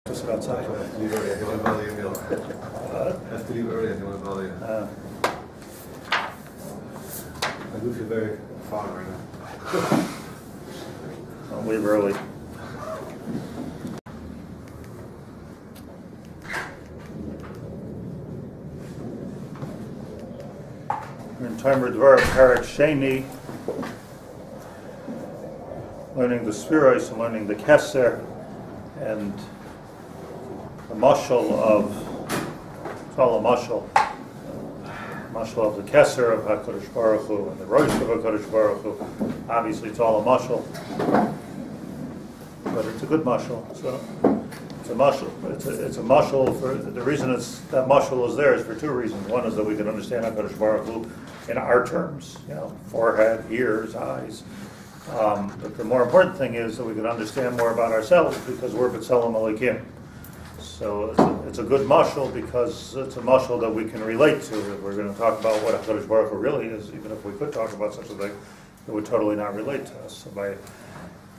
To sit outside. I have to leave early. I don't want to bother you, Emil. I have to leave early. I don't want to bother you. I do feel very far right now. I'll leave early. We're in Timer Devorah, Parak Sheni, learning the spheroids and learning the keser, and the mashal of, it's all a mashal of the keser of HaKadosh Baruch Hu and the rosh of HaKadosh Baruch Hu. Obviously it's all a mashal, but it's a good mashal. So it's a mashal. It's a mashal for the reason that mashal is there is for two reasons. One is that we can understand HaKadosh Baruch Hu in our terms, forehead, ears, eyes. But the more important thing is that we can understand more about ourselves because we're B'Tselem Elokim. So it's a good mashal because it's a mashal that we can relate to. If we're going to talk about what HaKadosh Baruch Hu really is, even if we could talk about such a thing, it would totally not relate to us. So by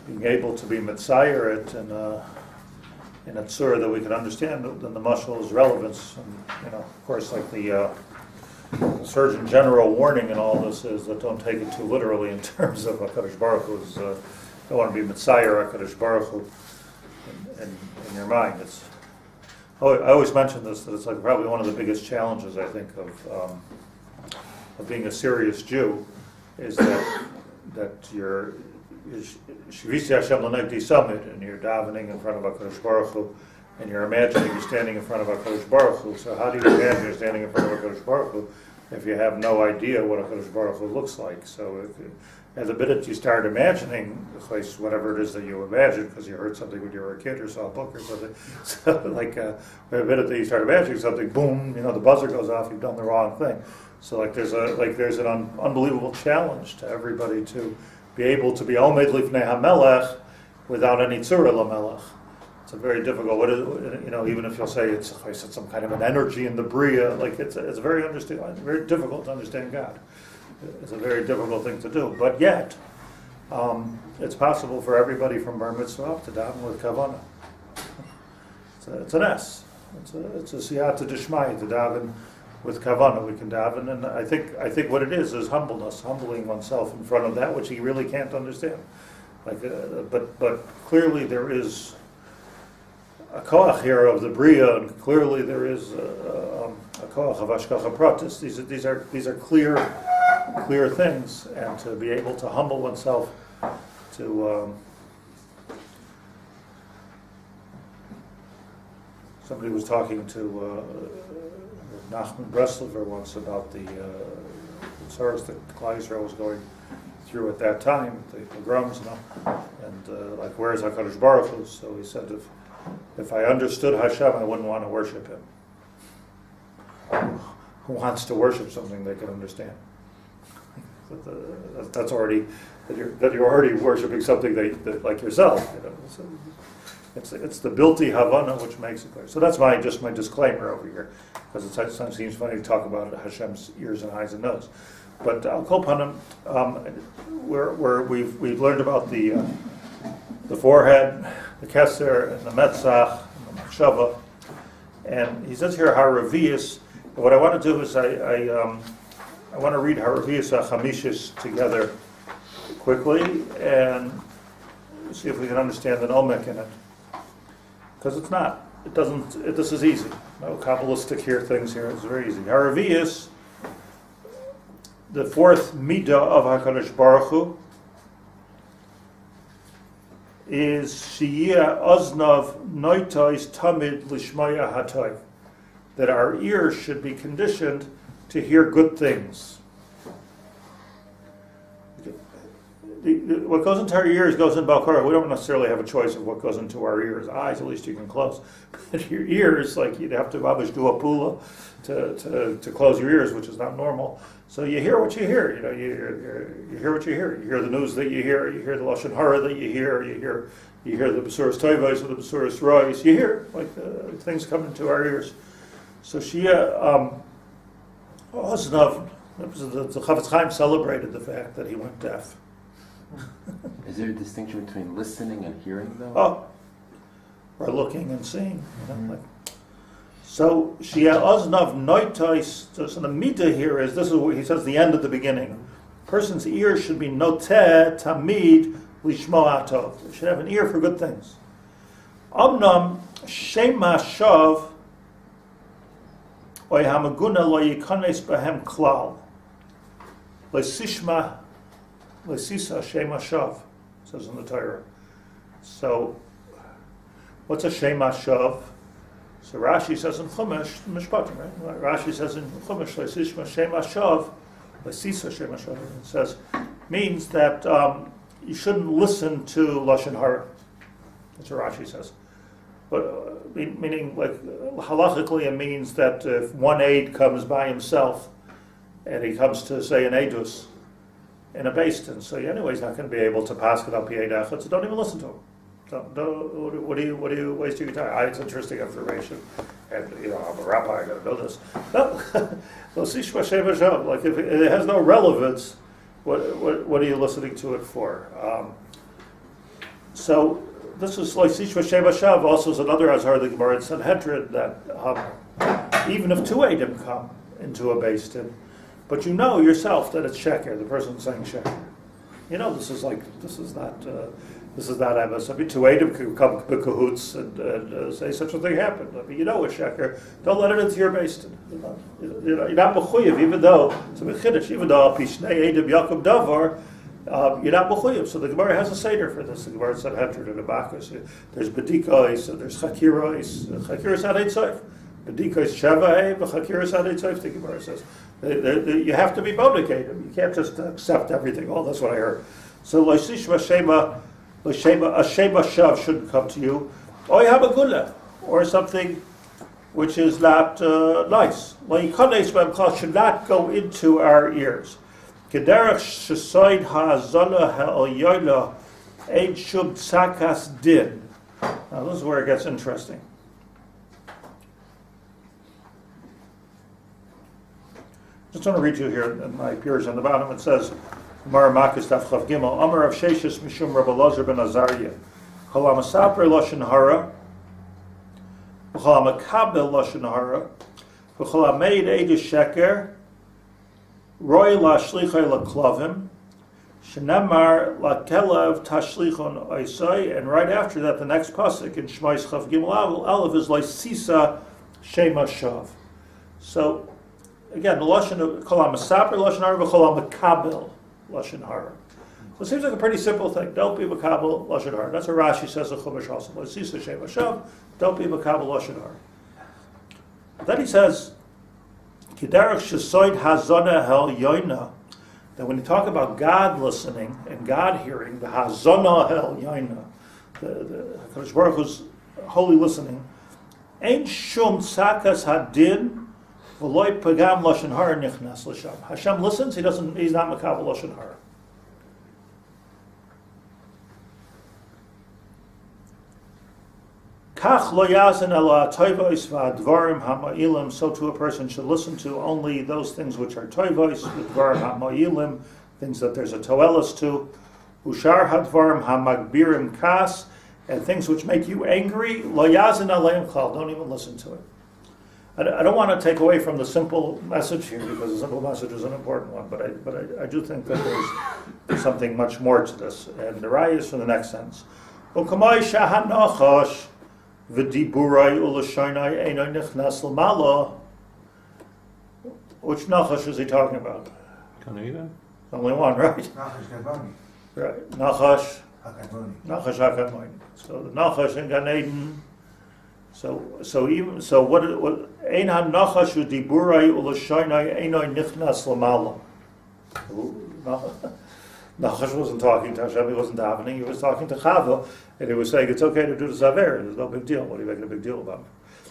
being able to be mitzayer it in a tzur that we can understand, then the mashal is relevance. And, of course, like the Surgeon General warning in all this is that don't take it too literally in terms of HaKadosh Baruch Hu. Don't want to be mitzayer HaKadosh Baruch Hu in your mind. I always mention this, that it's like probably one of the biggest challenges, I think, of being a serious Jew, is that you're Shivisi Hashem L'Negdi Summit, and you're davening in front of HaKadosh Baruch Hu, and you're imagining you're standing in front of HaKadosh Baruch Hu. So how do you imagine you're standing in front of HaKadosh Baruch Hu if you have no idea what HaKadosh Baruch Hu looks like? So as a minute you start imagining whatever it is that you imagine, because you heard something when you were a kid or saw a book or something, so the minute that you start imagining something, boom, the buzzer goes off, you've done the wrong thing. So there's an unbelievable challenge to everybody to be able to be Omed Lifnei HaMelech without any tzura l'melech. It's a very difficult. Even if you'll say it's some kind of an energy in the bria, it's very difficult to understand God. It's a very difficult thing to do, but yet it's possible for everybody from Bar Mitzvah to daven with kavanah. It's an S. It's a siyata d'shmai to daven with kavanah. We can daven, and I think what it is humbling oneself in front of that which he really can't understand. But clearly there is a koach here of the bria, and clearly there is a koach of hashgacha pratis. These are clear things, and to be able to humble oneself to somebody was talking to Nachman Breslover once about the service that Klal Yisrael was going through at that time, the pogroms, and where's HaKadosh Baruch Hu? So he said, if I understood Hashem, I wouldn't want to worship him. Who wants to worship something they can understand? That's already that you're already worshiping something that like yourself. So it's the bilti havana which makes it clear. So that's my disclaimer over here, because it sometimes seems funny to talk about Hashem's ears and eyes and nose. But Al Kol Panim, we've learned about the forehead, the keser, and the metzach, and the machshava, and he says here haravias. What I want to do is I want to read Haravias HaChamishis together quickly and see if we can understand the Omek in it. Because this is easy. No Kabbalistic things here. It's very easy. Haravias, the fourth midah of HaKadosh Baruch Hu, is Shiyah Oznav Noitais Tamid Lishmaya Hatay, that our ears should be conditioned to hear good things. What goes into our ears goes in Balkara. We don't necessarily have a choice of what goes into our ears. Eyes, at least you can close. But your ears, you'd have to do a pula to close your ears, which is not normal. So you hear what you hear. You hear what you hear. You hear the news that you hear. You hear the lashon hara that you hear. You hear the besuras toivos or the besuras rois. You hear things come into our ears. So Shia Oznav, the Chavetz Chaim celebrated the fact that he went deaf. Is there a distinction between listening and hearing, though? Oh, or looking and seeing. So Shia Oznav Noitais, so the mita here is, this is what he says, the end of the beginning. Person's ear should be noteh tamid lishmo atov. They should have an ear for good things. Omnam shema shav oy hamaguna lo yikanes behem klal. Lesishma lesisa shema shav, says in the Torah. So, what's a shema shav? So Rashi says in Chumash, Mishpatim, right? Rashi says in Chumash, lesishma shema shav, lesisa shema shav. It says, means that you shouldn't listen to Lashon Hara. That's what Rashi says. But meaning, like, halachically, it means that if one aide comes by himself and he comes to say an edus in a beis din, so anyway, he's not going to be able to pass it up the so don't even listen to him. What do you waste your time? It's interesting information, and I'm a rabbi, I got to know this. No, like if it has no relevance, what are you listening to it for? So this is like Sishma Sheva Shav. Also, is another Azhar the Gemara in Sanhedrin that even if two Eidim come into a beis din, but you know yourself that it's sheker, the person saying sheker. You know this is not emes. I mean, two Eidim could come b'kahoots and say such a thing happened. I mean, you know it's sheker. Don't let it into your beis din. You're not mechuyev, even though it's a chiddush. Even though pishnei Eidim Yaakov Davar, you're not mechuyev. So the Gemara has a seder for this. The Gemara said Sanhedrin and the Bacchus. There's bedikois and there's chakiros. Chakiros had eitzaif. Bedikois sheva but chakiros had eitzaif. The Gemara says you have to be motivated. You can't just accept everything. Oh, that's what I heard. So loishishma shema. A shema shav shouldn't come to you, or you have a gula, or something which is not nice. Should not go into our ears. Kederach shesoid ha'azana ha'oyola eid shub tzakas din. Now this is where it gets interesting. Just want to read you here in my peers on the bottom. It says, Gemara Makis Daf Chav Gimel, Amar of Sheshis Mishum Rabbi Elazar ben Azariah, Chol HaMasaper Lashon Hara, V'chol HaMakabel Lashon Hara, V'chol HaMeid Eidos Sheker, Roy LaShlichai LaKlavim, Shenamar LaKelev Tashlichon Oisai, and right after that, the next pasuk in Shmais Chav Gimel Aleph is Sisa Shema Shav. So, again, the Lashon of Chol HaMasaper Lashon Hara, V'chol HaMakabel Lashon Hara. So it seems like a pretty simple thing. Don't be makabel Lashon Hara. That's what Rashi says in Chumash also. L'sisa shema shav. Don't be makabel Lashon Hara. Then he says, Kiderach shesoid hazana hel yoina. That when you talk about God listening and God hearing, the hazana hel yoina, the Kadosh Baruch Hu's holy listening, ain't shum tzakas hadin. Pagam Lashon Hara nichnas l'sham. Hashem listens. He's not makabel Lashon Hara. Kach lo yazin ela toivos v'advarim ha'ma'ilim. So too a person should listen to only those things which are toivos, v'advarim ha'ma'ilim, things that there's a toelis to. Ushar hadvarim ha'magbirim kas, and things which make you angry. Lo yazin aleim klal. Don't even listen to it. I don't want to take away from the simple message here, because the simple message is an important one, but I do think that there's something much more to this. And the raya is from the next sentence. Which nachash is he talking about? Only one, right? Right. Nachash HaKadmoni. So the nachash in Gan Eden. So what ein hanachash u'diburai u'lashaynai einoi nichnas l'mala. Nachash wasn't talking to Hashem, he wasn't davening, he was talking to Chava, and he was saying it's okay to do the Zaver, there's no big deal. What are you making a big deal about?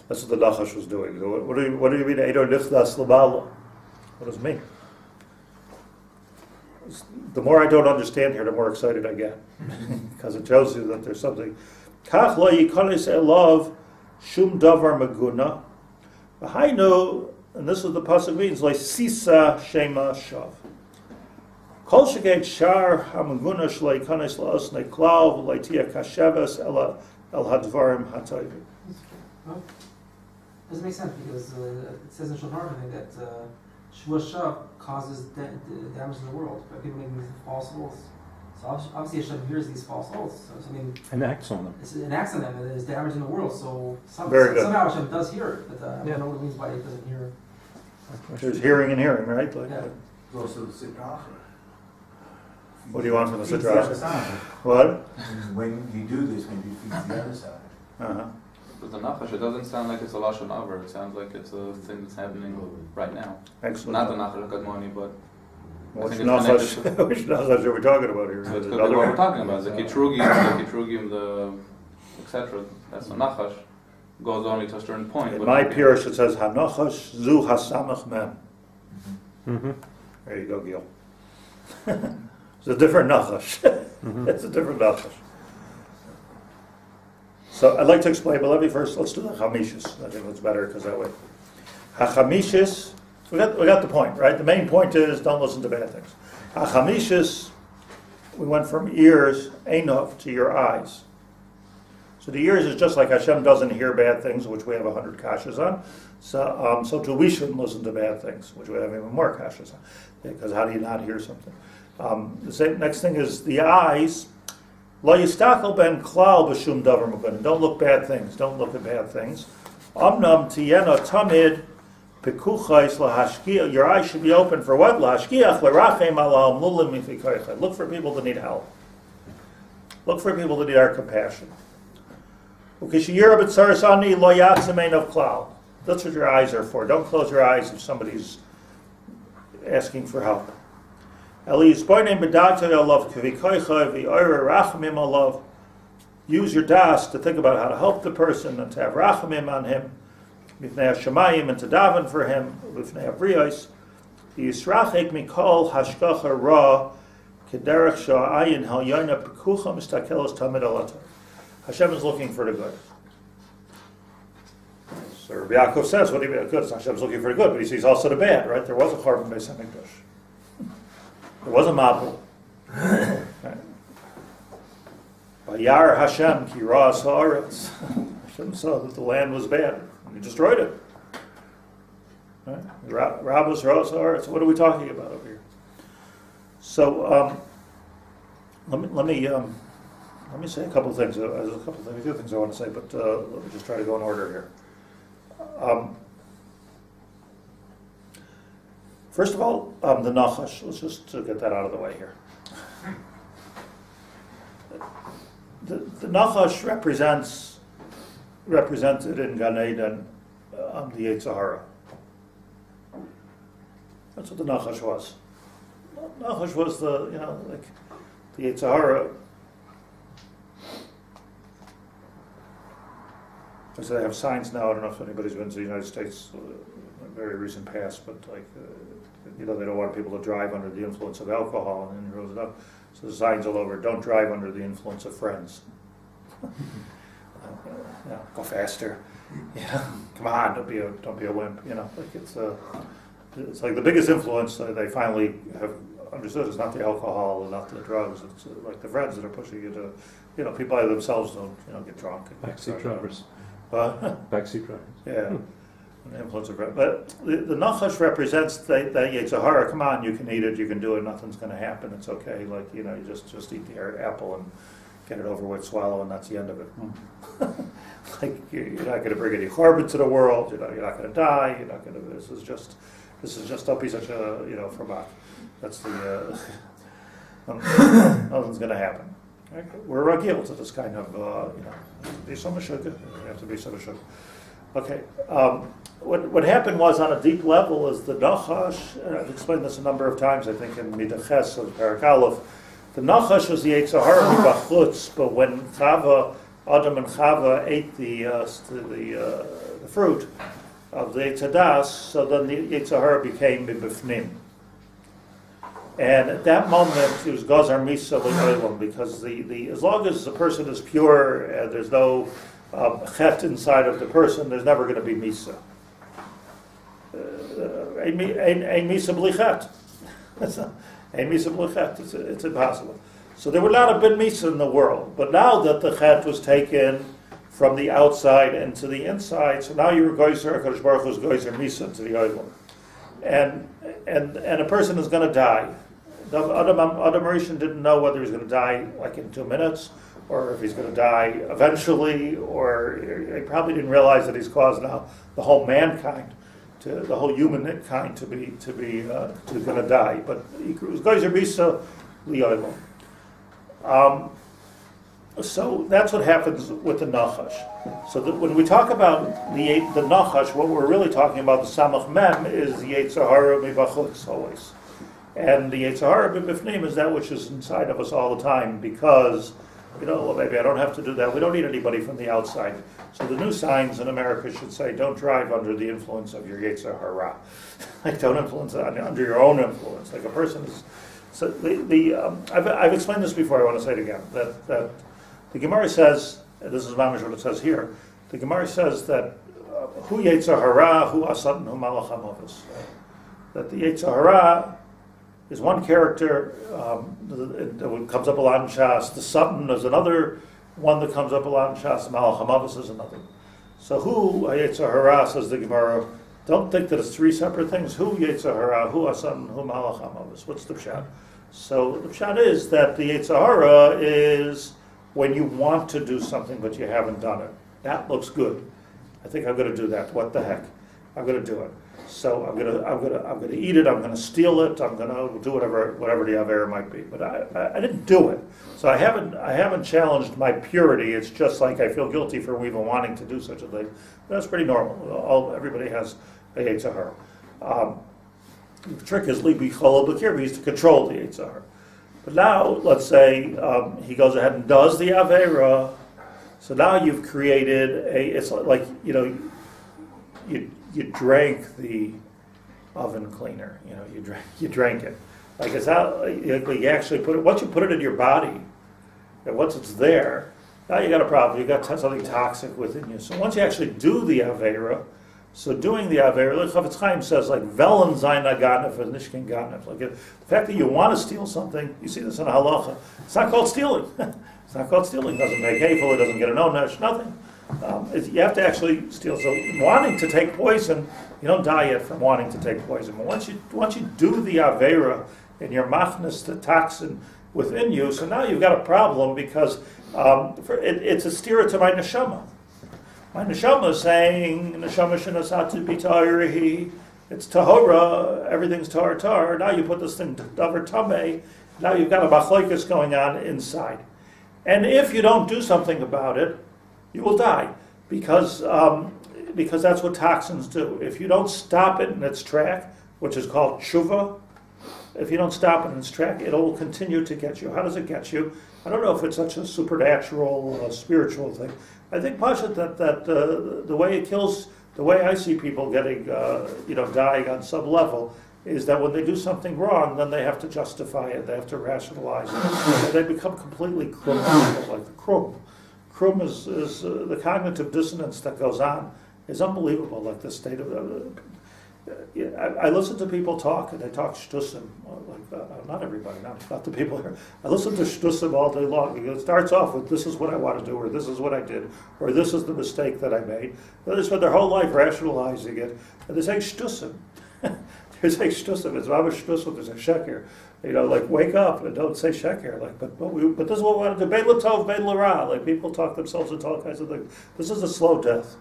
That's what the Nachash was doing. So what do you mean einoi nichnas l'mala? What does it mean? The more I don't understand here, the more excited I get, because it shows you that there's something. Kach lo yikanes elav Shum davar maguna, v'hainu, and this is the pasuk means like sisa shema shav. Kol shegeit shar hamaguna shlei kanes laosnei klav v'leitia kashavas ela El hadvarim hatoivim. Well, doesn't make sense because it says in Shulchan Aruch, I think, that Shvua Shav causes damage in the world by people making these false oaths. So obviously Hashem hears these false oaths. So I mean, and acts on them. It's an acts on them, and there's damage in the world. So Somehow Hashem does hear it, but I don't know what it means by it doesn't hear. There's hearing and hearing, right? Like, Yeah. Also the shlit'a. What do you want from the Feeds shlit'a? other side. What? When you do this, maybe it feeds the other side. Uh-huh. But the nachash, it doesn't sound like it's a lashon haver. It sounds like it's a thing that's happening right now. Excellent. Not the nachash kadmoni, but Which I think it's nachash, which nachash are we talking about here? so it Is could it be another what one? we're talking about. The kitrugim, the etc. That's the nachash. Goes only to a certain point. In but my not- pirush it says hanachash zu hasamach mem. Mm-hmm. There you go, Gil. It's a different nachash. It's a different nachash. So I'd like to explain, but let's do the chamishis. I think that's better because that way. Hachamishis, we got the point, right? The main point is don't listen to bad things. Hachamishis, we went from ears, einov, to your eyes. So the ears is just like Hashem doesn't hear bad things, which we have 100 kashas on. So too we shouldn't listen to bad things, which we have even more kashas on. Because how do you not hear something? The next thing is the eyes. Lo yistakel ben klal b'shum davar muganim. Don't look bad things. Don't look at bad things. Amnam tiyena tamid pekuchais lahashkiach. Your eyes should be open for what? Lahashkiach l'rachem ala amlulim mifikaycha. Look for people that need help. Look for people that need our compassion. Ukishiyir b'tzarisani lo yatzimein of klal. That's what your eyes are for. Don't close your eyes if somebody's asking for help. Use your das to think about how to help the person and to have rachamim on him, b'fnei hashamayim, and to daven for him, b'fnei avriyos. Yisrachek mikol hashgacha ra kederech sha'ayin halyona pekucha mistakelos tamid alatar. Hashem is looking for the good. So Rabbi Yaakov says, what do you mean good? Hashem's looking for the good, but he sees also the bad, right? There was a Chorban Beis Hamikdash. There was a Mabul. Vayar Hashem ki ra'as ha'aretz. Hashem saw that the land was bad, and he destroyed it. Right? Rabos ra'as ha'aretz. What are we talking about over here? So let me say a couple of things. There's a couple of things I want to say, but let me just try to go in order here. First of all, the nachash. Let's just get that out of the way here. The nachash represented in Gan Eden the Yetzer Hara. That's what the nachash was. Nachash was the Yetzer Hara. So they have signs now. I don't know if anybody's been to the United States in a very recent past, but they don't want people to drive under the influence of alcohol, and then rose it up. So the signs all over: don't drive under the influence of friends. Go faster. Come on, don't be a wimp. It's like the biggest influence they finally have understood is not the alcohol and not the drugs. It's like the friends that are pushing you to, people by themselves don't get drunk. Backseat drivers. Backseat drivers. Yeah. The influence of, but the nachash represents that Yetzer Hara. Come on, you can eat it, you can do it. Nothing's going to happen. It's okay. You just eat the apple and get it over with, swallow, and that's the end of it. You're not going to bring any charbon to the world. You're not going to die. You're not going to. This is just don't be such a format. That's the nothing's going to happen. Right? We're ragil to this kind of be so much sugar. You have to be so much sugar. Okay. What happened was on a deep level is the nachash. I've explained this a number of times. I think in Midaches of Parak Aleph, the nachash was the Yetzer Hara b'chutz, but when Adam and Chava ate the fruit of the Yetzer Das, so then the Yetzer Hara became b'bifnim. And at that moment, it was Gazar Misa L'Olam, because as long as the person is pure and there's no chet inside of the person, there's never going to be Misa. Ein Misa B'li Chet. Ein Misa B'li Chet. It's impossible. So there would not have been Misa in the world. But now that the chet was taken, from the outside and to the inside. So now you're Geyser, HaKadosh Baruch Hu is Geyser Misa to the Olam. And a person is going to die. Adam Rishon didn't know whether he's going to die like in 2 minutes, or if he's going to die eventually, or he probably didn't realize that he's caused now the whole mankind, the whole humankind to going to die. But he was Geyser Misa Li'olam. So that's what happens with the Nachash. So when we talk about the Nachash, what we're really talking about, the Samach Mem, is the Yetzer Hara Mibachutz always. And the Yetzer Hara Mibifnim is that which is inside of us all the time, because, well, maybe I don't have to do that. We don't need anybody from the outside. So the new signs in America should say, don't drive under the influence of your Yetzer Hara. Like, don't influence under your own influence. Like a person is... So I've explained this before, I want to say it again, that the Gemara says, this is mamish what it says here, the Gemara says that hu Yetzer Hara, hu asatan, hu malach hamavos. That the Yetzer Hara is one character that comes up a lot in Shas. The Satan is another one that comes up a lot in Shas. Malach hamavos is another. So hu Yetzer Hara, says the Gemara, don't think that it's 3 separate things. Hu Yetzer Hara, hu asatan, hu malach hamavos. What's the pshat? So the pshat is that the Yetzer Hara is when you want to do something but you haven't done it. That looks good. I think I'm going to do that. What the heck? I'm going to do it. So I'm going to eat it. I'm going to steal it. I'm going to do whatever the Avera might be. But I didn't do it. So I haven't challenged my purity. It's just like I feel guilty for even wanting to do such a thing. That's pretty normal. Everybody has a Yetzer Hara. The trick is libi cholol b'kir. He used to control the Yetzer Hara. But now, let's say he goes ahead and does the Avera. So now you've created it's like, you drank the oven cleaner. You drank it. Like it's how you actually put it. Once you put it in your body, and once it's there, now you got a problem. You got something toxic within you. So once you actually do the Avera, so doing the Avera, like Chavetz Chaim says, like Velen Zayin Ganef and Nishkin Ganef. Like the fact that you want to steal something, you see this in Halacha. It's not called stealing. It's not called stealing. It doesn't make hateful. It doesn't get an onesh. Nothing. You have to actually steal. So wanting to take poison, you don't die yet from wanting to take poison. But once you do the Avera and your machnas, the toxin within you, so now you've got a problem because it's a stira to my neshama. My neshama is saying, neshama shenasatu b'ta'irihi, it's tahora, everything's tar. Now you put this thing davar tameh, now you've got a machlokes going on inside. And if you don't do something about it, you will die. Because that's what toxins do. If you don't stop it in its track, which is called tshuva, if you don't stop it in its track, it will continue to get you. How does it get you? I don't know if it's such a supernatural, spiritual thing. I think Pashat that the way it kills, the way I see people getting, dying on some level, is that when they do something wrong, then they have to justify it, they have to rationalize it, and they become completely krum, like the krum. Krum is the cognitive dissonance that goes on is unbelievable. Like the state of I listen to people talk, and they talk shtusim. Not everybody, not the people here. I listen to shtusim all day long. It starts off with, this is what I want to do, or this is what I did, or this is the mistake that I made. Then they spend their whole life rationalizing it, and they say shtusim. They say shtusim. It's mama shtusim. There's a sheker. Like wake up and don't say sheker. Like, but this is what we want to do. Bein l'tov, bein l'ra. Like people talk themselves into all kinds of things. This is a slow death.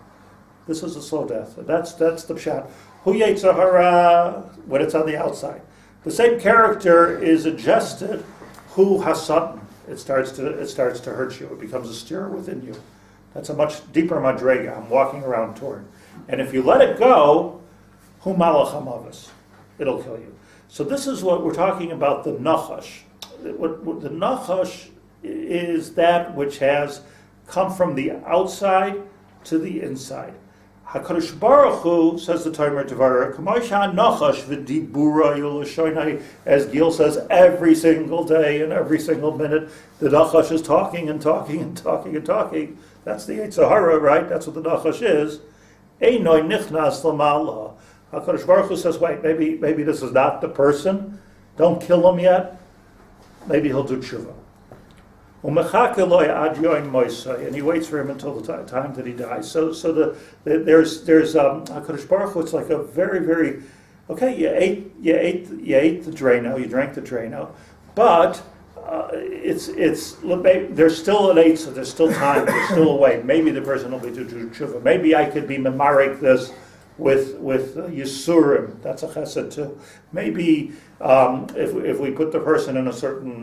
This is a slow death. And that's the pshat. Hu Yetzer Hara, when it's on the outside. The same character is adjusted. Hu Hasatan. It starts to hurt you. It becomes a stir within you. That's a much deeper madrega. I'm walking around toward. And if you let it go, Hu Malach Hamavos. It'll kill you. So this is what we're talking about, the Nachash. The Nachash is that which has come from the outside to the inside. HaKadosh Baruch Hu, says the Tomer Devorah, Nachash v'dibura yulashonai, as Gil says, every single day and every single minute, the Nachash is talking and talking and talking and talking. That's the Yetzer Hara, right? That's what the Nachash is. Einoi nichnas l'ma'ala. HaKadosh Baruch Hu says, wait, maybe this is not the person. Don't kill him yet. Maybe he'll do tshuva. And he waits for him until the time that he dies. So there's HaKadosh Baruch Hu. It's like a very, very, okay. You ate the Drano. You drank the Drano, but there's still an eight, so there's still time. There's still a way. Maybe the person will be to do tshuva. Maybe I could be memarek this with Yisurim. That's a chesed too. Maybe if we put the person in a certain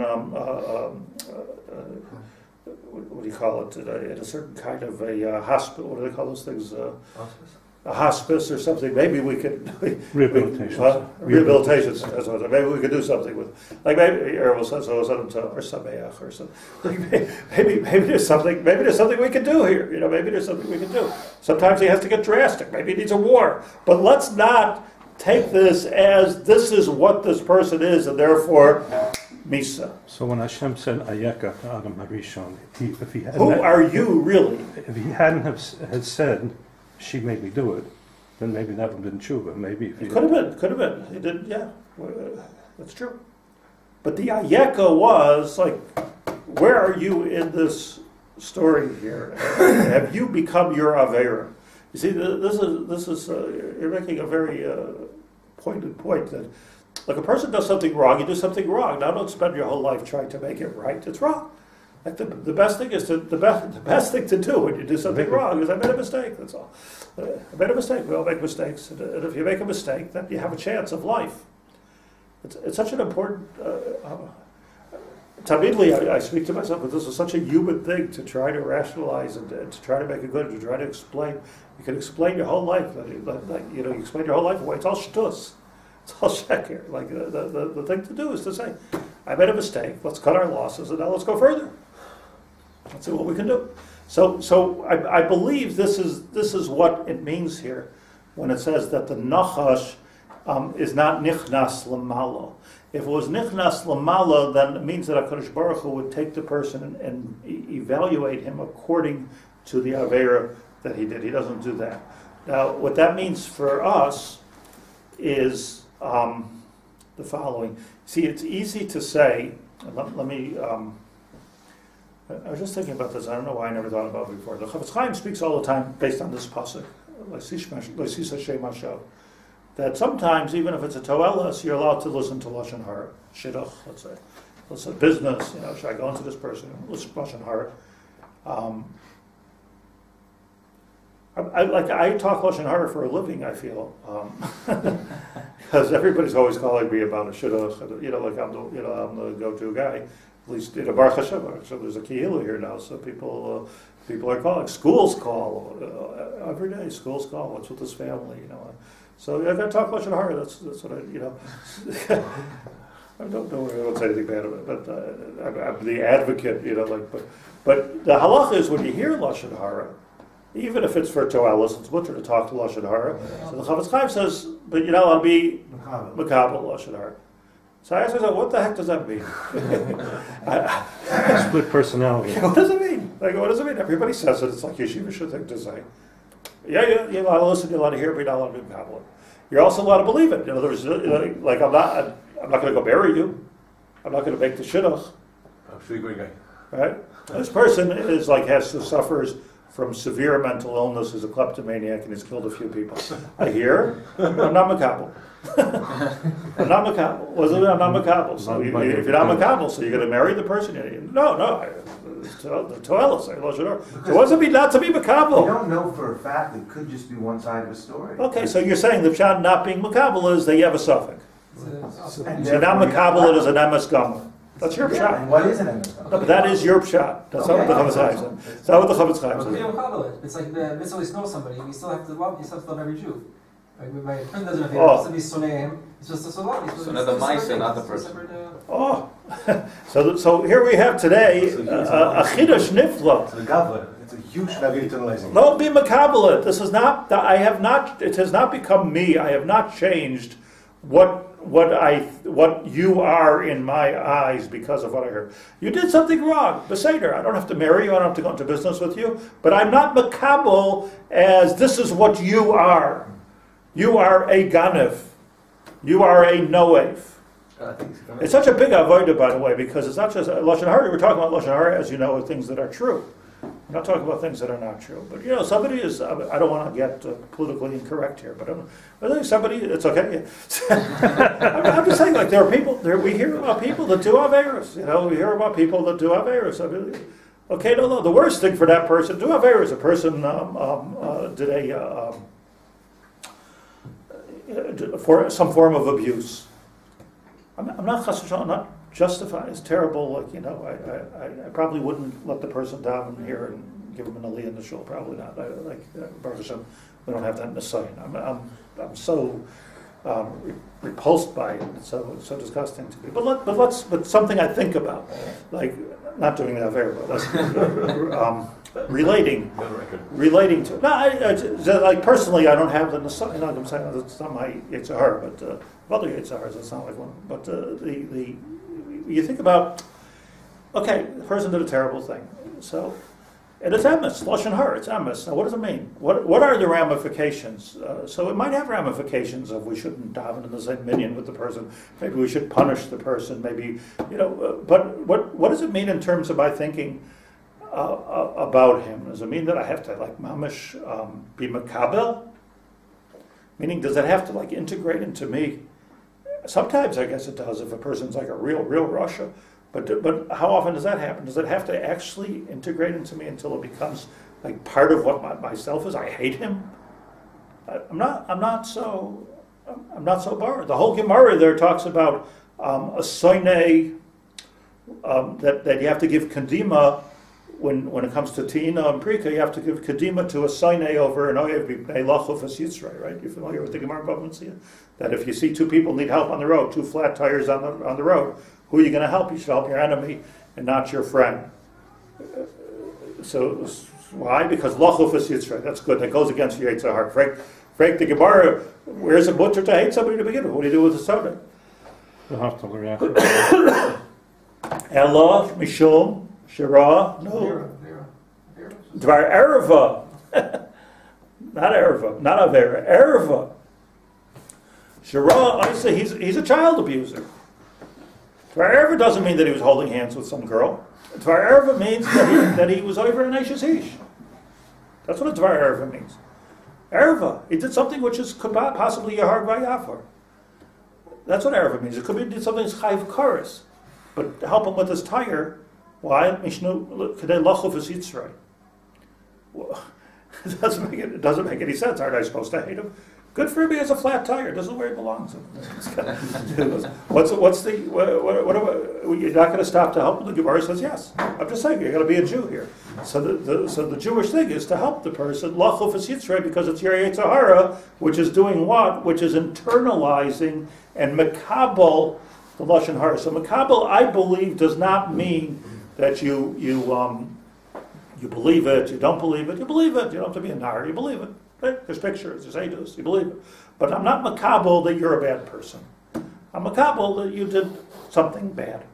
what do you call it? In a certain kind of a hospital. What do they call those things? Hospice? A hospice or something. Maybe we could Rehabilitation. Rehabilitation. Maybe we could do something with, like maybe or Sameach or something. Maybe there's something. Maybe there's something we could do here. Maybe there's something we can do. Sometimes he has to get drastic. Maybe he needs a war. But let's not take this as this is what this person is, and therefore Misa. So when Hashem said Ayeka to Adam Harishon, if he hadn't, Who are you really? If he hadn't had said, "She made me do it," then maybe that would have been tshuva. Maybe if he It could have been. He did. Yeah, that's true. But the Ayeka was like, where are you in this story here? Have you become your Avera? You see, this is you're making a very pointed point that, like, a person does something wrong, you do something wrong. Now, don't spend your whole life trying to make it right. It's wrong. Like the best thing is the best thing to do when you do something wrong is I made a mistake. That's all. I made a mistake. We all make mistakes, and if you make a mistake, then you have a chance of life. It's such an important. Tamidly, I speak to myself, but this is such a human thing to try to rationalize and to try to make it good, to try to explain. You can explain your whole life. You explain your whole life away. It's all shtus. It's all sheker. Like the thing to do is to say, I made a mistake. Let's cut our losses, and now let's go further. Let's see what we can do. So I believe this is what it means here when it says that the nachash is not nichnas lamalo. If it was nichnas lamalo, then it means that HaKadosh Baruch Hu would take the person and evaluate him according to the avera that he did. He doesn't do that. Now, what that means for us is the following. See, it's easy to say. Let me. I was just thinking about this. I don't know why I never thought about it before. The Chafetz Chaim speaks all the time based on this pasuk, that sometimes, even if it's a toelas, you're allowed to listen to lashon hara, shidduch, let's say. Let's say business. Should I go into this person? Listen to lashon hara. I talk lashon hara for a living. I feel because everybody's always calling me about a shidduch. Like I'm the go-to guy. At least Baruch Hashem. So there's a kihila here now. So people are calling. Schools call every day. Schools call. What's with this family? So I got to talk lashon hara. That's what I I don't say anything bad about it, but I'm the advocate. But the halacha is when you hear lashon hara, even if it's for toelas, it's mutter to talk to lashon hara. So the Chafetz Chaim says, but you're not allowed to be makabel lashon hara. So I asked myself, what the heck does that mean? split personality. What does it mean? What does it mean? Everybody says it. It's like yeshiva should think to say. You're allowed to listen, you're allowed to hear, but you're not allowed to be makabel. You're also allowed to believe it. In other words, like I'm not going to go bury you. I'm not going to make the shidduch. I'm sure you're a great guy. Right? This person suffers from severe mental illness, is a kleptomaniac, and has killed a few people. I hear. I'm not makabel. I'm not makabel. I'm not makabel. So if you're not makabel, so you're going to marry the person? No. The toelas. So what does it mean not to be makabel? We don't know for a fact. It could just be one side of a story. Okay, so you're saying the pshat not being makabel is that you have a suffix. So not makabel, it is an emes gamma. That's your pshat. And what is an emes gamma? No, but that is your pshat. That's not what the Chafetz Chaim said. That's not what the Chafetz Chaim said. It's like the mitzvah is know somebody. You still have to love. You still have to love every Jew. Like my friend doesn't have to be soneim. It's just a love. So not the mice and not the person. So here we have today a chidush nifla. It's a gavla. It's a huge navitalizing. Don't be makabel. This is not. It has not become me. I have not changed what you are in my eyes because of what I heard. You did something wrong. Beseder. I don't have to marry you. I don't have to go into business with you. But I'm not makabel as this is what you are. You are a ganev. You are a noef. I think It's such a big avodah, by the way, because it's not just lashon hara. We're talking about lashon hara, as you know, things that are true. We're not talking about things that are not true. But somebody is. I don't want to get politically incorrect here, but I think somebody. It's okay. I'm just saying, like there are people. We hear about people that do averos. We hear about people that do averos. Okay, no. The worst thing for that person, do averos. A person did for some form of abuse. I'm not justifying. It's terrible. I probably wouldn't let the person down here and give him an aliyah in the shul. Probably not. Baruch Hashem, we don't have that in the sign. I'm so repulsed by it. It's so disgusting to me. But something I think about, like not doing that very well. Relating to. No, like personally, I don't have the Nasai. I'm saying it's not my Yitzhar, but other Yitzhars. It's not like one. But you think about, okay, the person did a terrible thing. So, and it's emes, lashon hara. It's emes. Now, what does it mean? What are the ramifications? So it might have ramifications of we shouldn't daven in the same minyan with the person. Maybe we should punish the person. Maybe But what does it mean in terms of my thinking? About him? Does it mean that I have to mamish be makabel? Meaning, does it have to integrate into me? Sometimes I guess it does if a person's like a real Russia. But how often does that happen? Does it have to actually integrate into me until it becomes part of what myself is? I hate him. I'm not so bar. The whole Gemara there talks about a soine that you have to give kadima. When it comes to Tina and Prika, you have to give Kadima to a Sainei over an Oyev B'nei Lachov as Yitzray, right? You're familiar with the Gemara Bavunsia? That if you see two people need help on the road, two flat tires on the road, who are you going to help? You should help your enemy and not your friend. So why? Because Lachov is Yitzray. That's good. That goes against your Yitzhar heart. Frank the Gemara, where's a butcher to hate somebody to begin with? What do you do with the soda? You have to react. Ella, Mishum, Shira, no. Dvar Erva. Not Erva, not Avera, Erva. Shira, honestly, he's a child abuser. Dvar Erva doesn't mean that he was holding hands with some girl. Dvar Erva means that he was over an Eishes Ish. That's what a Dvar Erva means. Erva, he did something which could possibly Yahar Vayafar. That's what Erva means. It could be he did something that's Chayv Karis. But help him with his tire. Why? Mishnu Kadei Lachov is Yitzray. It doesn't make any sense. Aren't I supposed to hate him? Good for him. He has a flat tire. This is where he belongs. What you're not going to stop to help him? The Gemara says yes. I'm just saying you're going to be a Jew here. So the Jewish thing is to help the person Lachov is Yitzray because it's your Yitzhara, which is doing what? Which is internalizing and makabel the lashon hara. So makabel, I believe, does not mean that you believe it, you don't believe it, you believe it. You don't have to be a nar, you believe it. Right? There's pictures, there's edus, you believe it. But I'm not makabel that you're a bad person. I'm makabel that you did something bad.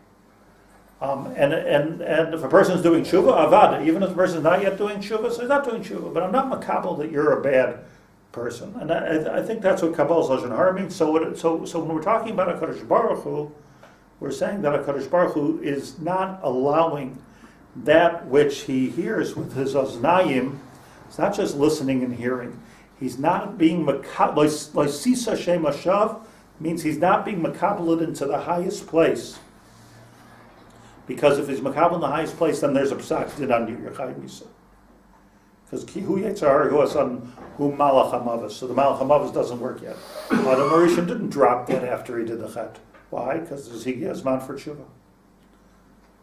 And if a person's doing tshuva, avada, even if the person's not yet doing tshuva, so he's not doing tshuva. But I'm not makabel that you're a bad person. And I think that's what kabbal's lashon hara means. So when we're talking about HaKadosh Baruch Hu, we're saying that HaKadosh Baruch Hu is not allowing that which he hears with his oznayim. It's not just listening and hearing. He's not being makabel. Sisa Shem Hashav means he's not being makabeled into the highest place. Because if he's makabel in the highest place, then there's a psak din on your chayim yisa. Because hu yetzar hu asan hu malach hamavos. So the malach hamavos doesn't work yet. Adam Mauritian didn't drop dead after he did the chet. Why? Because there's higiyazman for tshuva.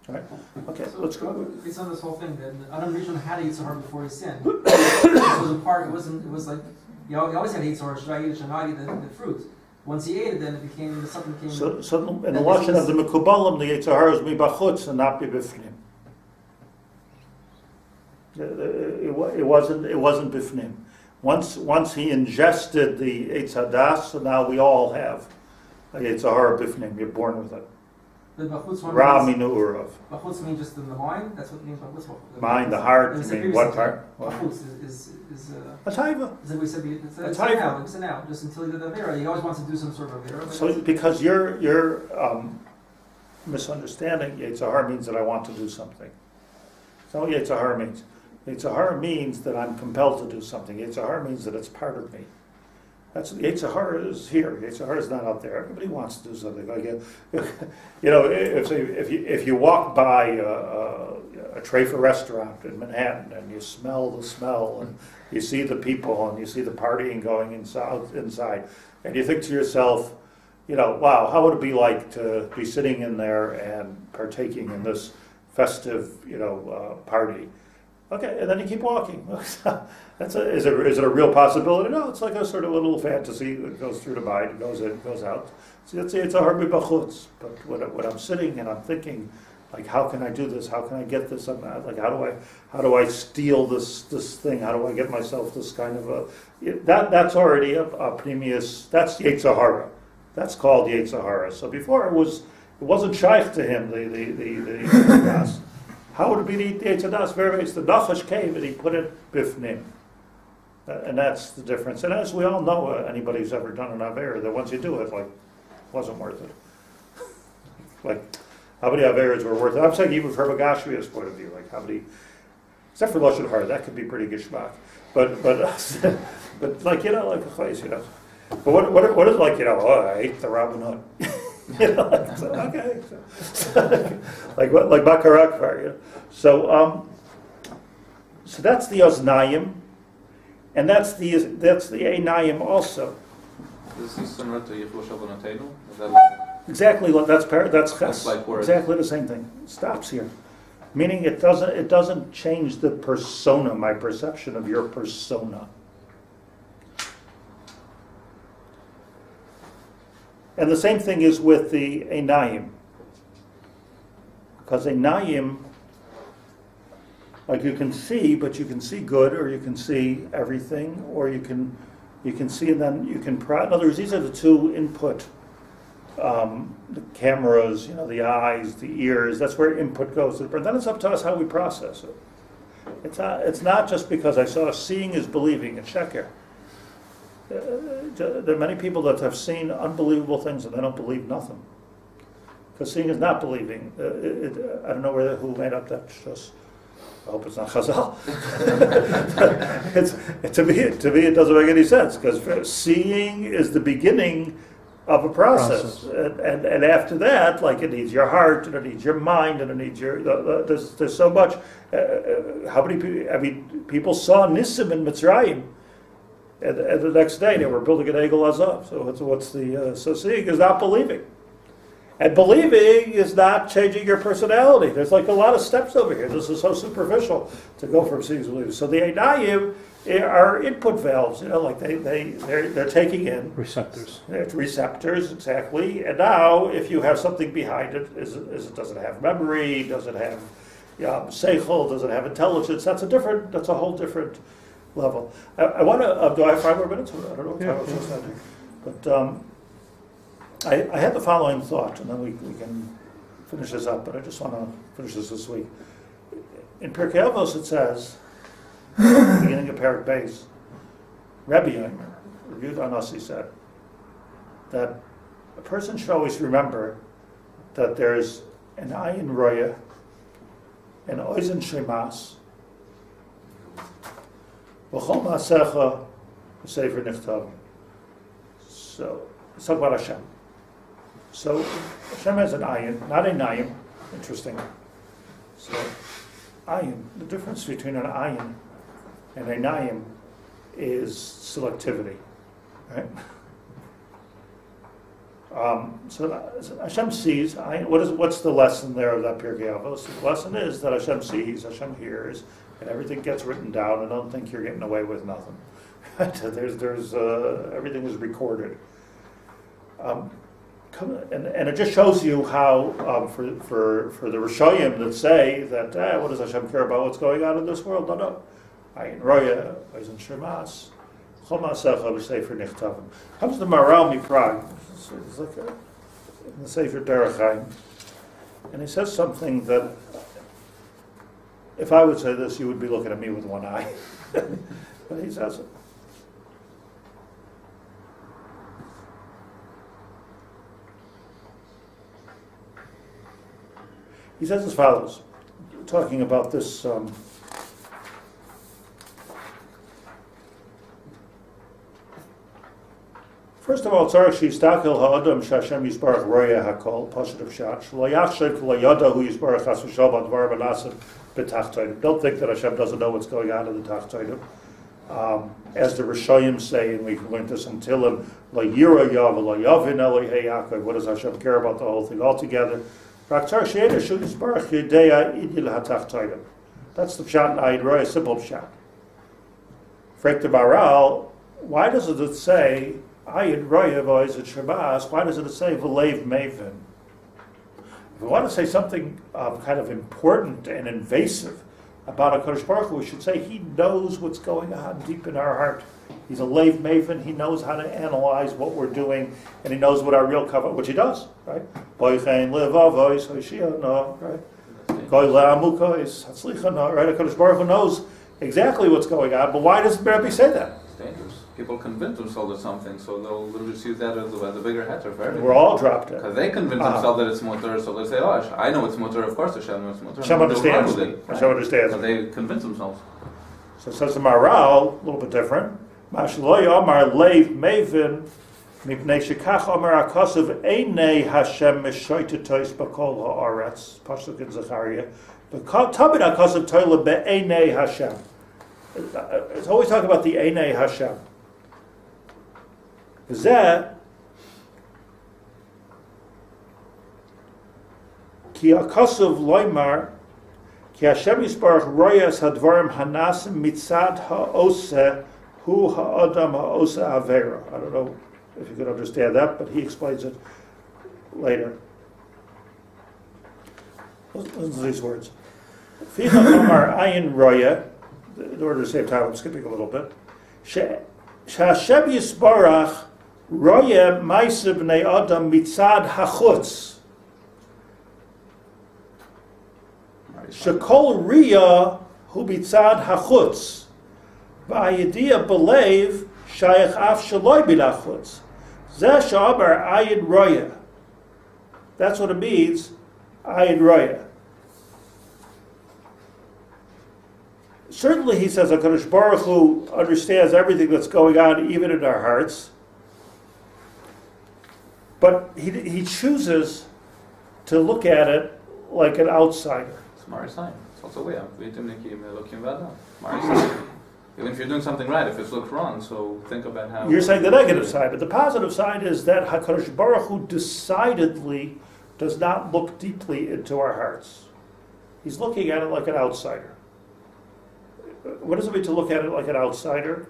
Right? Okay, so let's go. Based on this whole thing, then Adam Rishon had a Yitzhar before he sinned. So in part, it was like, he always had Yitzhar, Shrai, Shanadi, the fruit. Once he ate it, then it became, something came. So in the lashon of the Mekubalim, the Yitzhar is mibachutz and not bifnim. It wasn't bifnim. Once he ingested the Eitz Hadas, so now we all have a Yitzhar bifnim. You're born with it. The bachutz one Ra means, minu urav. bachutz means just in the mind. That's what it means bachutz. Mind, the heart. And I it's a mean, previous what sentence. part? What? Bachutz is A taiva. as we said, it's a type. now. It's a now. Just until you do the avera, he always wants to do some sort of avera. So because you're misunderstanding Yetzer Hara means that I want to do something. That's not what Yetzer Hara means. Yetzer Hara means that I'm compelled to do something. Yetzer Hara means that it's part of me. That's Yetzer Hara is here. Yetzer Hara is not out there. Everybody wants to do something. Like if you walk by a Trafer restaurant in Manhattan and you smell the smell and you see the people and you see the partying going inside, and you think to yourself, wow, how would it be like to be sitting in there and partaking in this festive, party? Okay, and then you keep walking. Is it a real possibility? No, it's like a sort of little fantasy that goes through the mind, goes in, goes out. So it's a harbi bachutz. But when I'm sitting and I'm thinking, like, how can I do this? How can I get this? I'm like, how do I steal this thing? How do I get myself this kind of that's already a pnimius. That's Yetzer Hara. That's called Yetzer Hara. So before it wasn't shaykh to him. The das. How would it be the Yetzer Das? Very much the Nachash came and he put it bifnim. And that's the difference. And as we all know, anybody who's ever done an Haber, that once you do it, like, wasn't worth it. Like, how many Haberas were worth it? I'm saying even from a Gashmia's point of view, like how many, except for Lashon Hara, that could be pretty gishmak. But like, like a place, But what is like, I ate the Rabbanut. Okay. like Bakarak, So that's the Oznayim, and that's the Einayim also. Is this similar to Yiflo Shabbanatenu? Is that like Exactly, that's Ches. like words. Exactly the same thing. It stops here, meaning it doesn't change the persona, my perception of your persona. And the same thing is with the Einayim. Because Einayim, like you can see, but you can see good, or you can see everything, or you can see and then you can, in other words, these are the two input, the cameras, the eyes, the ears, that's where input goes. But then it's up to us how we process it. It's not just because I saw seeing is believing, it's sheker. There are many people that have seen unbelievable things and they don't believe nothing. Because seeing is not believing. I don't know who made up that shus. I hope it's not Chazal. To me, it doesn't make any sense, because seeing is the beginning of a process. And after that, like, it needs your heart, and it needs your mind, and it needs there's so much. How many people? People saw Nissim in Mitzrayim. And the next day they were building an Egel Azav. So so seeing is not believing. And believing is not changing your personality. There's like a lot of steps over here. This is so superficial to go from seeing to believing. So the Einayim are input valves, like they're taking in. Receptors. It's receptors, exactly. And now if you have something behind it, does it have memory? Does it have seichel? Does it have intelligence? That's a whole different level. I want to. Do I have 5 more minutes? I don't know what time I was supposed to do. But I had the following thought, and then we can finish this up. But I just want to finish this week. In Pirkei Avos it says, beginning of Perek Beis, Rabbi Yaacov Haber said that a person should always remember that there's an ayin roya, an oizen shemas, v'chol ma'asecha v'sefer nichtav. So let's talk about Hashem. So Hashem has an ayin, not a nayim. Interesting. So ayin, the difference between an ayin and a nayim is selectivity, right? So Hashem sees. What's the lesson there of that Pirkei Avos? The lesson is that Hashem sees, Hashem hears, and everything gets written down. And don't think you're getting away with nothing. There's everything is recorded. And it just shows you how for the Rishoyim that say that what does Hashem care about what's going on in this world? No. Ayin roya, oizen shemas, chol ma'asecha b'sefer nichtavim. Comes the Maral Miprag. It's like in the Sefer Derech Chaim. And he says something that, if I would say this, you would be looking at me with one eye. But he says it. He says as follows, talking about this. First of all, tzarich shistakel ha'adam she'Hashem yisbarach roya hakol positive shot shelo yachshav kol yada hu yisbarach chas v'shol b'advar v'nasim b'tachtonim. Don't think that Hashem doesn't know what's going on in the tachtonim. As the Rishayim say, and we learned this in Tilim, la yira yav la yavin Elohei Yaakov. What does Hashem care about the whole thing altogether? That's the pshat in Ayin Roya, simple pshat. Frek the Baral, why doesn't it say Ayin Roya v'oiz et Shabas? Why doesn't it say v'leiv mevin? If we want to say something kind of important and invasive about HaKadosh Baruch Hu, we should say He knows what's going on deep in our heart. He's a leiv maven. He knows how to analyze what we're doing, and He knows what our real cover, which He does, right? Right? HaKadosh Baruch Hu knows exactly what's going on, but why does Rabbi say that? It's dangerous. People convince themselves of something, so they'll literally see that as a bigger heter for everything. We're all dropped in. Because they convince themselves that it's mutter, so they say, oh, I know it's mutter, of course Hashem knows it's mutter. Hashem understands. Hashem understands. So they convince themselves. So it says the Maral, a little bit different. Mashloy Amar Leiv Mevin Mipnei Shekach Amar Akasav Einei Hashem Meshoitetois Bakol Haaretz Pasuk in Zechariah. But Tamid Akasav Toila Be'einei Hashem. It's always talking about the Einei Hashem. Zeh Ki Akasav Loimar Ki Hashem Yisbarach Royas Hadvarim Hanasim Mitzad Ha'oseh Hu ha'adam ha'osa avera. I don't know if you can understand that, but he explains it later. Listen to these words. Ficha Omar Ayin Roya, in order to save time, I'm skipping a little bit. Sh'Hashem Yisbarach Roya Ma'aseh Bnei Adam Mitzad Hachutz. Shekol Riya Hu Mitzad Hachutz. Ba'ayidiyah belev shayach af shaloi bilachutz. Zeh sha'abar ayin roya. That's what it means, ayin roya. Certainly, he says, HaKadosh Baruch Hu understands everything that's going on, even in our hearts. But he chooses to look at it like an outsider. It's Mari sign. It's also way up. Mari sign. Even if you're doing something right, if it looks wrong, so think about how... You're saying the negative side, but the positive side is that HaKadosh Baruch Hu decidedly does not look deeply into our hearts. He's looking at it like an outsider. What does it mean to look at it like an outsider?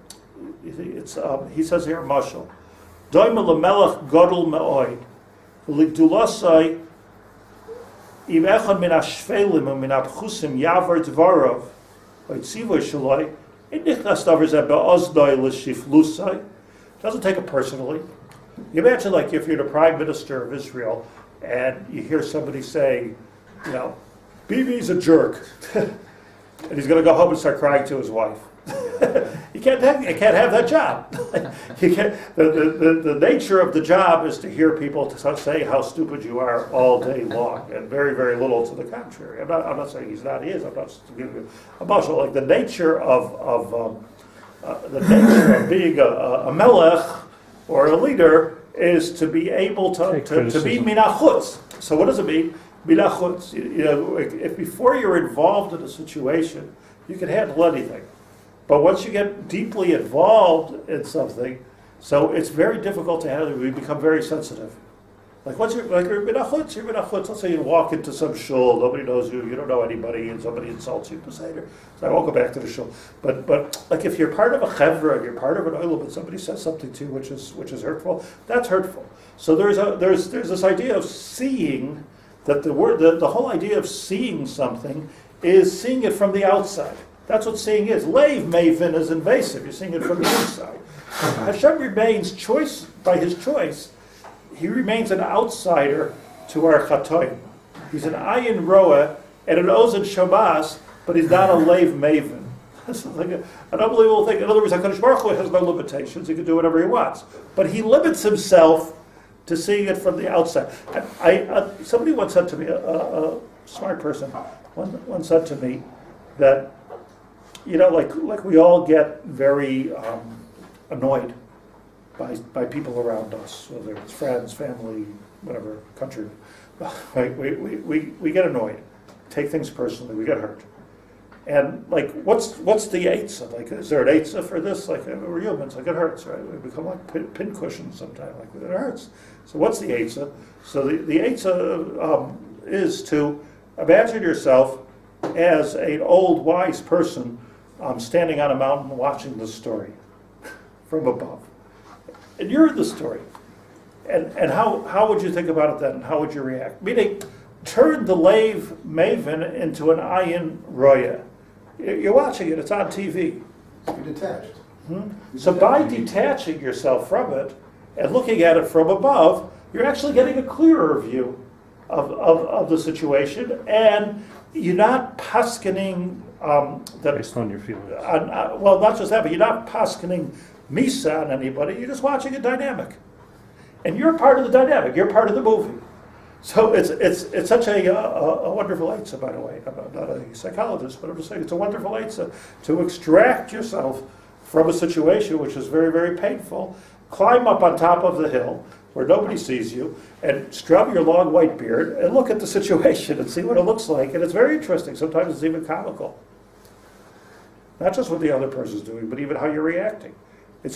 It's he says here, Mashal, Doima lemelech gadol me'oid, v'ligdulasai im echad min hashfelim and min abchusim yavar dvarov, v'yitzivoy shaloi, it doesn't take it personally. You imagine, like, if you're the Prime Minister of Israel and you hear somebody say, you know, Bibi's a jerk, and he's going to go home and start crying to his wife. You can't have that job. You can't, the nature of the job is to hear people say how stupid you are all day long, and very, very little to the contrary. I'm not saying he's not. He is. I'm not giving you a muscle. Like the nature of being a melech or a leader is to be able to be minachutz. So what does it mean? Minachutz. You know, if before you're involved in a situation, you can handle anything. But once you get deeply involved in something, so it's very difficult to handle. We become very sensitive. Like once you're minachutz, you're minachutz. Let's say you walk into some shul, nobody knows you, you don't know anybody, and somebody insults you. So I won't go back to the shul. But like if you're part of a chevra, and you're part of an oilam, and somebody says something to you which is hurtful, that's hurtful. So there's this idea of seeing that the whole idea of seeing something is seeing it from the outside. That's what seeing is. Leiv Mavin is invasive. You're seeing it from the inside. Hashem remains by his choice. He remains an outsider to our chatoim. He's an ayin roa and an ozen shabas, but he's not a lave maven. This is like an unbelievable thing. In other words, HaKadosh Baruch Hu has no limitations. He can do whatever he wants. But he limits himself to seeing it from the outside. Somebody once said to me, a smart person once said to me that, like we all get very annoyed by people around us, whether it's friends, family, whatever, country. Right? We get annoyed, take things personally, we get hurt. And what's the eitzah? Is there an eitzah for this? We're humans, it hurts, right? We become like pin cushions sometimes, it hurts. So what's the eitzah? So the eitzah is to imagine yourself as an old wise person standing on a mountain watching the story from above. And you're in the story. And how would you think about it then? How would you react? Meaning, turn the lave maven into an ayin roya. You're watching it, it's on TV. You're detached. So by detaching yourself from it and looking at it from above, you're actually getting a clearer view of the situation, and you're not paskening that Based on your feelings. well, not just that, but you're not paskening misa on anybody. You're just watching a dynamic, and you're part of the dynamic. You're part of the movie. So it's such a wonderful eitzah, by the way. I'm not a psychologist, but I'm just saying it's a wonderful eitzah to extract yourself from a situation which is very, very painful, climb up on top of the hill where nobody sees you, and strum your long white beard and look at the situation and see what it looks like. And it's very interesting. Sometimes it's even comical. Not just what the other person's doing, but even how you're reacting. It's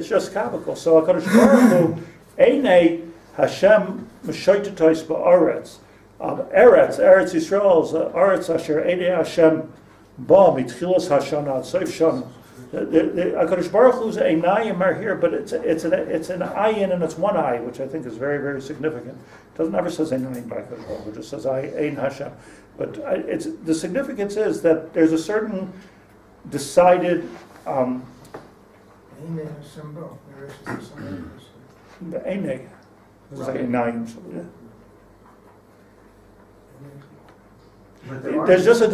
just comical. So HaKadosh Baruch Hu, Einei Hashem M'shoitetais Ba'aretz. Eretz Yisrael's Aretz Asher Einei Hashem Ba Mitchilas Hashana Ad Sof Shana. The HaKadosh Baruch Hu's einayim are here, but it's an ayin and it's one eye, which I think is very, very significant. It doesn't ever says einayim by HaKadosh Baruch Hu, it just says ein Hashem. But the significance is that there's a certain decided einay. It's like einayim. There's just a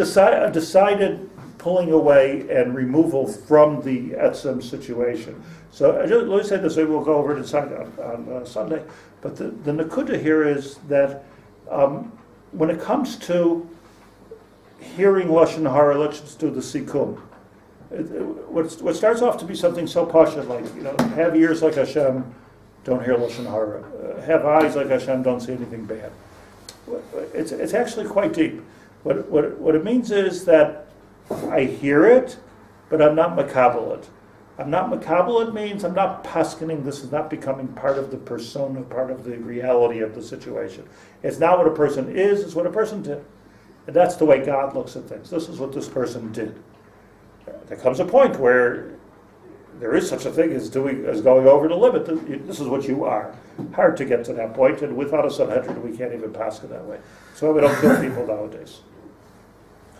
decided pulling away and removal from the etzem situation. So let me say this, maybe we'll go over it inside on Sunday, but the nakuda here is that when it comes to hearing Lashon Hara, let's just do the sikum. What starts off to be something so pashut, like, have ears like Hashem, don't hear Lashon Hara. Have eyes like Hashem, don't see anything bad. It's actually quite deep. What it means is that I hear it, but I'm not makabel it. I'm not makabel it means I'm not paskening. This is not becoming part of the persona, part of the reality of the situation. It's not what a person is, it's what a person did. And that's the way God looks at things. This is what this person did. There comes a point where there is such a thing as going over the limit. This is what you are. Hard to get to that point, and without a Sanhedrin, we can't even pass it that way. So we don't kill people nowadays.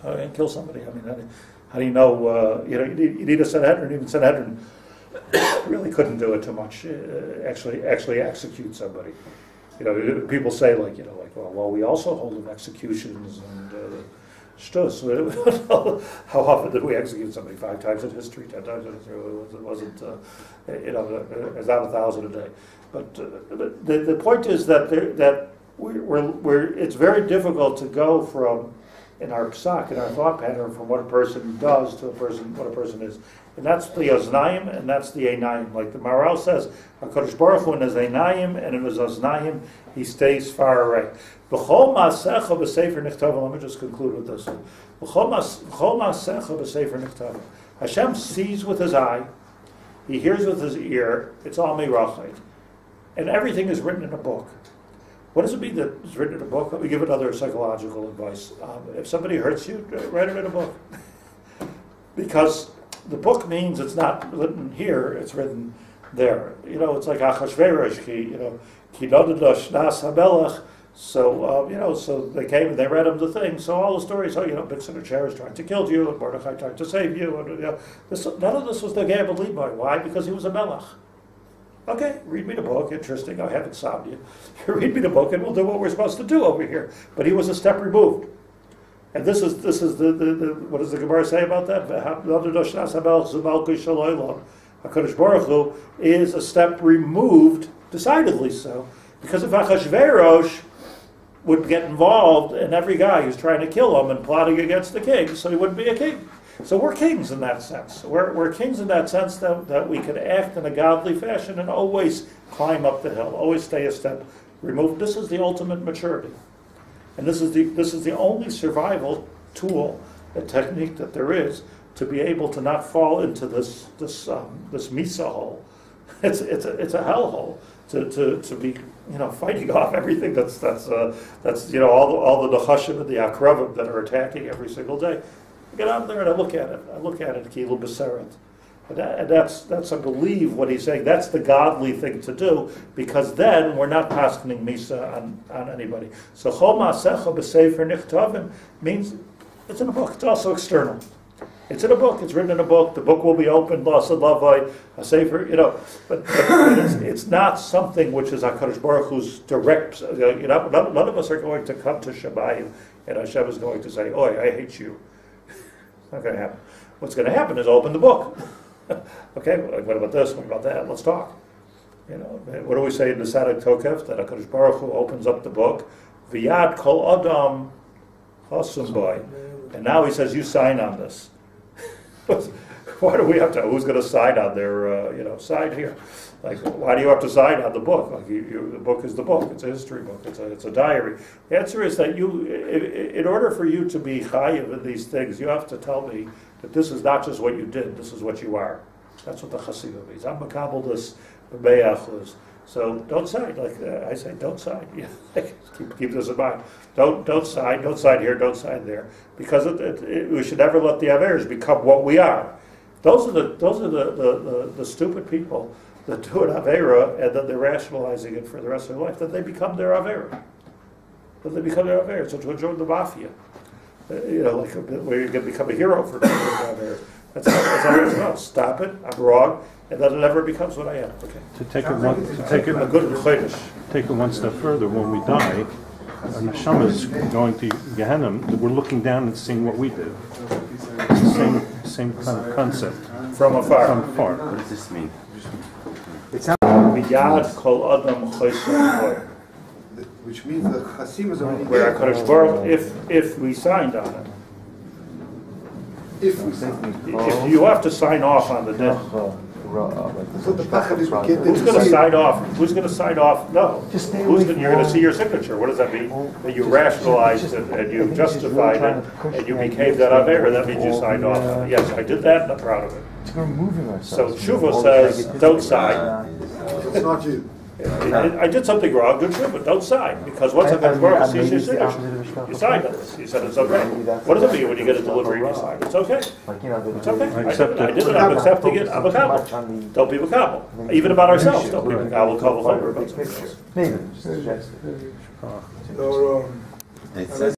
How do you kill somebody? I mean, how do you know? You need a Sanhedrin. Even Sanhedrin really couldn't do it too much. Actually execute somebody. People say well, we also hold executions and shtus. How often did we execute somebody? 5 times in history, 10 times in history. It wasn't. It's not 1,000 a day. But the point is that it's very difficult to go from, in our psak, in our thought pattern, from what a person does to what a person is. And that's the aznayim, and that's the einayim. Like the Maharal says, HaKadosh Baruch Hu in his einayim and in his aznayim, he stays far away. B'chol ma'asecha b'sefer nichtava. Let me just conclude with this. B'chol ma'asecha b'sefer nichtava. Hashem sees with his eye, he hears with his ear, it's all mirachait. And everything is written in a book. What does it mean that it's written in a book? Let me give another psychological advice. If somebody hurts you, write it in a book. Because the book means it's not written here, it's written there. It's like Achashverosh, ki nodadash nas hamelech. So, so they came and they read him the thing. So all the stories, Bixen Cher is trying to kill you, and Mordechai tried to save you. And, none of this was the Gabel Levi. Why? Because he was a melech. Okay, read me the book. Interesting. I have insomnia. Read me the book, and we'll do what we're supposed to do over here. But he was a step removed. And this is the what does the Gemara say about that? HaKadosh Baruch Hu is a step removed, decidedly so, because if Achashverosh would get involved in every guy who's trying to kill him and plotting against the king, so he wouldn't be a king. So we're kings in that sense. We're kings in that sense that we can act in a godly fashion and always climb up the hill, always stay a step removed. This is the ultimate maturity. And this is the only survival tool, a technique that there is to be able to not fall into this misa hole. It's a hell hole to be fighting off everything that's all the nechashim and the akrabim that are attacking every single day. I get out there and I look at it kilu b'seret. And that's I believe what he's saying. That's the godly thing to do, because then we're not paskening misa on anybody. So chol ma'asecha b'sefer nichtavim means it's in a book. It's also external. It's in a book. It's written in a book. The book will be opened. Lasad lavai a sefer. But it's not something which is HaKadosh Baruch Hu's direct. None of us are going to come to Shamayim and Hashem is going to say, "Oi, I hate you." It's not going to happen. What's going to happen is open the book. Okay, what about this? What about that? Let's talk. What do we say in the Sadak Tokef? That HaKadosh Baruch Hu opens up the book. V'yad kol adam hasum boy. And now he says, you sign on this. Why do we have to? Who's going to sign on their, sign here? Like, why do you have to sign on the book? Like, the book is the book. It's a history book. It's a diary. The answer is that in order for you to be chayiv in these things, you have to tell me that this is not just what you did. This is what you are. That's what the chasidah means. I'm makabel this b'meyachus. So don't sign. Like I say, don't sign. Keep this in mind. Don't sign. Don't sign here. Don't sign there. Because we should never let the averes become what we are. Those are the stupid people that do an avera and then they're rationalizing it for the rest of their life. That they become their avera. So to join the mafia, where you can become a hero for being an avera. That's how it's about. Stop it. I'm wrong. And then it never becomes what I am. Okay. To take it one step further, when we die, our neshama is going to Gehenna. We're looking down and seeing what we did. It's the same kind of concept. From afar. What does this mean? Miyad kol adam choshech boy. Which means the chasim is already Where HaKadosh Baruch, if we signed on it. If we say. If you have to sign off on the debt. So the pachad is we get Who's going to sign off? Who's going to sign off? No. You're going to see your signature. What does that mean? That you rationalized it and you justified it and you became that avera. That means you signed off on it. Yes, I did that and I'm proud of it. So Tshuva says, don't sign. It's not you. I did something wrong, good shit, but don't sign. Because once HaKadosh Baruch Hu sees your signature, you signed on this. You said it's okay. What does it mean when you get a delivery and you sign? It's okay. It's okay. I did it. I'm accepting it. I'm a kabel. Don't be a kabel. Even about ourselves, don't be a kabel about something else. No, It says